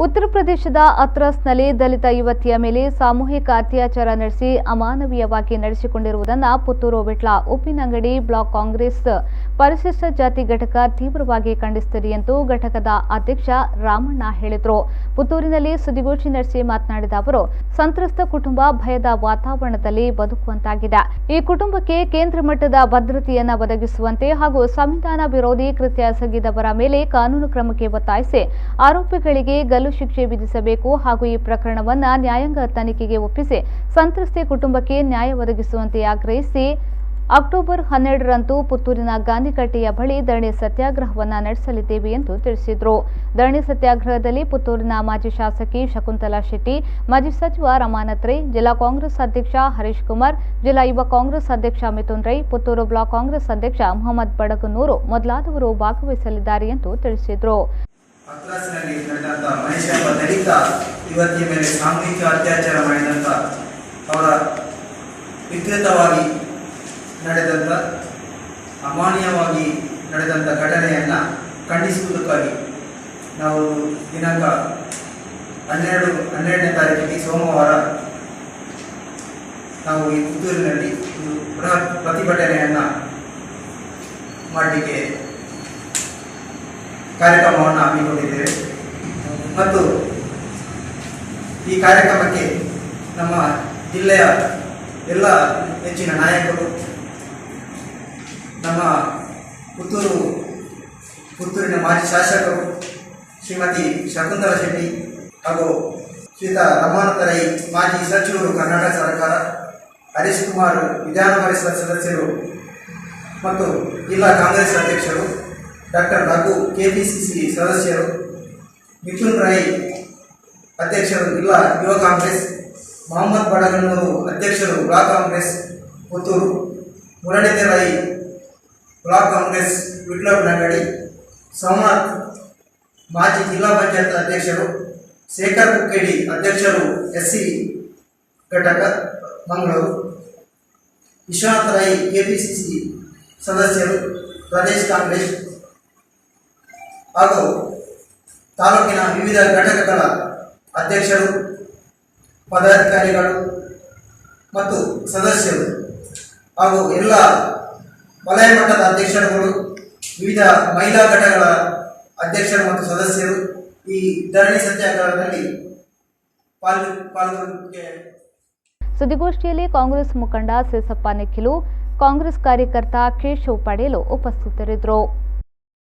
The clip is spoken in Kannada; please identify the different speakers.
Speaker 1: ಉತ್ತರ ಪ್ರದೇಶದ ಅತ್ರಸ್ನಲ್ಲಿ ದಲಿತ ಯುವತಿಯ ಮೇಲೆ ಸಾಮೂಹಿಕ ಅತ್ಯಾಚಾರ ನಡೆಸಿ ಅಮಾನವೀಯವಾಗಿ ನಡೆಸಿಕೊಂಡಿರುವುದನ್ನು ಪುತ್ತೂರು ವಿಟ್ಲ ಉಪ್ಪಿನಂಗಡಿ ಬ್ಲಾಕ್ ಕಾಂಗ್ರೆಸ್ ಪರಿಶಿಷ್ಟ ಜಾತಿ ಘಟಕ ತೀವ್ರವಾಗಿ ಖಂಡಿಸುತ್ತದೆ ಎಂದು ಘಟಕದ ಅಧ್ಯಕ್ಷ ರಾಮಣ್ಣ ಹೇಳಿದರು. ಪುತ್ತೂರಿನಲ್ಲಿ ಸುದ್ದಿಗೋಷ್ಠಿ ನಡೆಸಿ ಮಾತನಾಡಿದ ಅವರು, ಸಂತ್ರಸ್ತ ಕುಟುಂಬ ಭಯದ ವಾತಾವರಣದಲ್ಲಿ ಬದುಕುವಂತಾಗಿದೆ. ಈ ಕುಟುಂಬಕ್ಕೆ ಕೇಂದ್ರ ಮಟ್ಟದ ಭದ್ರತೆಯನ್ನು ಒದಗಿಸುವಂತೆ ಹಾಗೂ ಸಂವಿಧಾನ ವಿರೋಧಿ ಕೃತ್ಯ ಎಸಗಿದವರ ಮೇಲೆ ಕಾನೂನು ಕ್ರಮಕ್ಕೆ ಒತ್ತಾಯಿಸಿ ಆರೋಪಿಗಳಿಗೆ ಗಲ್ಲು ಶಿಕ್ಷೆ ವಿಧಿಸಬೇಕು ಹಾಗೂ ಈ ಪ್ರಕರಣವನ್ನು ನ್ಯಾಯಾಂಗ ತನಿಖೆಗೆ ಒಪ್ಪಿಸಿ ಸಂತ್ರಸ್ತೆ ಕುಟುಂಬಕ್ಕೆ ನ್ಯಾಯ ಒದಗಿಸುವಂತೆ ಆಗ್ರಹಿಸಿ ಅಕ್ಟೋಬರ್ 12ರಂದು ಪುತ್ತೂರಿನ ಗಾಂಧಿಕಟ್ಟೆಯ ಬಳಿ ಧರಣಿ ಸತ್ಯಾಗ್ರಹವನ್ನು ನಡೆಸಲಿದ್ದೇವೆ ಎಂದು ತಿಳಿಸಿದರು. ಧರಣಿ ಸತ್ಯಾಗ್ರಹದಲ್ಲಿ ಪುತ್ತೂರಿನ ಮಾಜಿ ಶಾಸಕಿ ಶಕುಂತಲಾ ಶೆಟ್ಟಿ, ಮಾಜಿ ಸಚಿವ ರಮಾನಾಥ್ ರೈ, ಜಿಲ್ಲಾ ಕಾಂಗ್ರೆಸ್ ಅಧ್ಯಕ್ಷ ಹರೀಶ್ ಕುಮಾರ್, ಜಿಲ್ಲಾ ಯುವ ಕಾಂಗ್ರೆಸ್ ಅಧ್ಯಕ್ಷ ಮಿಥುನ್ ರೈ, ಪುತ್ತೂರು ಬ್ಲಾಕ್ ಕಾಂಗ್ರೆಸ್ ಅಧ್ಯಕ್ಷ ಮೊಹಮ್ಮದ್ ಬಡಗನೂರು ಮೊದಲಾದವರು ಭಾಗವಹಿಸಲಿದ್ದಾರೆ ಎಂದು ತಿಳಿಸಿದರು.
Speaker 2: ಅತ್ರಾಸ್ನಲ್ಲಿ ನಡೆದಂತ ಮಹೇಶ್ ಎಂಬ ದಲಿತ ಯುವತಿಯ ಮೇಲೆ ಸಾಮೂಹಿಕ ಅತ್ಯಾಚಾರ ಮಾಡಿದಂತ ಅವರ ವಿಕೃತವಾಗಿ ನಡೆದಂತ ಅಮಾನ್ಯವಾಗಿ ನಡೆದಂತ ಘಟನೆಯನ್ನ ಖಂಡಿಸುವುದಕ್ಕಾಗಿ ನಾವು ದಿನಾಂಕ 12ನೇ ತಾರೀಕಿಗೆ ಸೋಮವಾರ ನಾವು ಈ ಪುತ್ತೂರಿನಲ್ಲಿ ಬೃಹತ್ ಪ್ರತಿಭಟನೆಯನ್ನ ಮಾಡಲಿಕ್ಕೆ ಕಾರ್ಯಕ್ರಮವನ್ನು ಹಮ್ಮಿಕೊಂಡಿದ್ದೇವೆ ಮತ್ತು ಈ ಕಾರ್ಯಕ್ರಮಕ್ಕೆ ನಮ್ಮ ಜಿಲ್ಲೆಯ ಎಲ್ಲ ಹೆಚ್ಚಿನ ನಾಯಕರು, ನಮ್ಮ ಪುತ್ತೂರಿನ ಮಾಜಿ ಶಾಸಕರು ಶ್ರೀಮತಿ ಶಕುಂತಲಾ ಶೆಟ್ಟಿ ಹಾಗೂ ಶ್ರೀಯುತ ರಮಾನಾಥ್ ರೈ ಮಾಜಿ ಸಚಿವರು ಕರ್ನಾಟಕ ಸರ್ಕಾರ, ಹರೀಶ್ ಕುಮಾರ್ ವಿಧಾನ ಪರಿಷತ್ ಸದಸ್ಯರು ಮತ್ತು ಜಿಲ್ಲಾ ಕಾಂಗ್ರೆಸ್ ಅಧ್ಯಕ್ಷರು, ಡಾಕ್ಟರ್ ರಘು ಕೆಪಿಸಿಸಿ ಸದಸ್ಯರು, ಮಿಥುನ್ ರೈ ಅಧ್ಯಕ್ಷರು ಜಿಲ್ಲಾ ಯುವ ಕಾಂಗ್ರೆಸ್, ಮೊಹಮ್ಮದ್ ಬಡಗನೂರು ಅಧ್ಯಕ್ಷರು ಬ್ಲಾಕ್ ಕಾಂಗ್ರೆಸ್ ಪುತ್ತೂರು, ಮುರಳೀಧರ ರೈ ಬ್ಲಾಕ್ ಕಾಂಗ್ರೆಸ್ ವಿಟ್ಲ ಉಪ್ಪಿನಂಗಡಿ, ಸೋಮನಾಥ್ ಮಾಜಿ ಜಿಲ್ಲಾ ಪಂಚಾಯತ್ ಅಧ್ಯಕ್ಷರು, ಶೇಖರ್ ಕುಕ್ಕೇಡಿ ಅಧ್ಯಕ್ಷರು ಎಸ್ಸಿ ಘಟಕ ಮಂಗಳೂರು, ವಿಶ್ವನಾಥ್ ರೈ ಕೆಪಿಸಿಸಿ ಸದಸ್ಯರು ಪ್ರದೇಶ್ ಕಾಂಗ್ರೆಸ್ ಹಾಗೂ ತಾಲೂಕಿನ ವಿವಿಧ ಘಟಕಗಳ ಅಧ್ಯಕ್ಷರು, ಪದಾಧಿಕಾರಿಗಳು ಮತ್ತು ಸದಸ್ಯರು ಹಾಗೂ ಎಲ್ಲ ವಲಯ ಮಟ್ಟದ ಅಧ್ಯಕ್ಷರುಗಳು, ವಿವಿಧ ಮಹಿಳಾ ಘಟಕಗಳ ಅಧ್ಯಕ್ಷರು ಮತ್ತು ಸದಸ್ಯರು ಈ ಧರಣಿ ಸತ್ಯಾಗ್ರಹದಲ್ಲಿ ಪಾಲ್ಗೊಳ್ಳಲಿಕ್ಕೆ.
Speaker 1: ಸುದ್ದಿಗೋಷ್ಠಿಯಲ್ಲಿ ಕಾಂಗ್ರೆಸ್ ಮುಖಂಡ ಸೇಸಪ್ಪ ನಿಖಿಲು, ಕಾಂಗ್ರೆಸ್ ಕಾರ್ಯಕರ್ತ ಕೇಶವ್ ಪಡೇಲು ಉಪಸ್ಥಿತರಿದ್ದರು.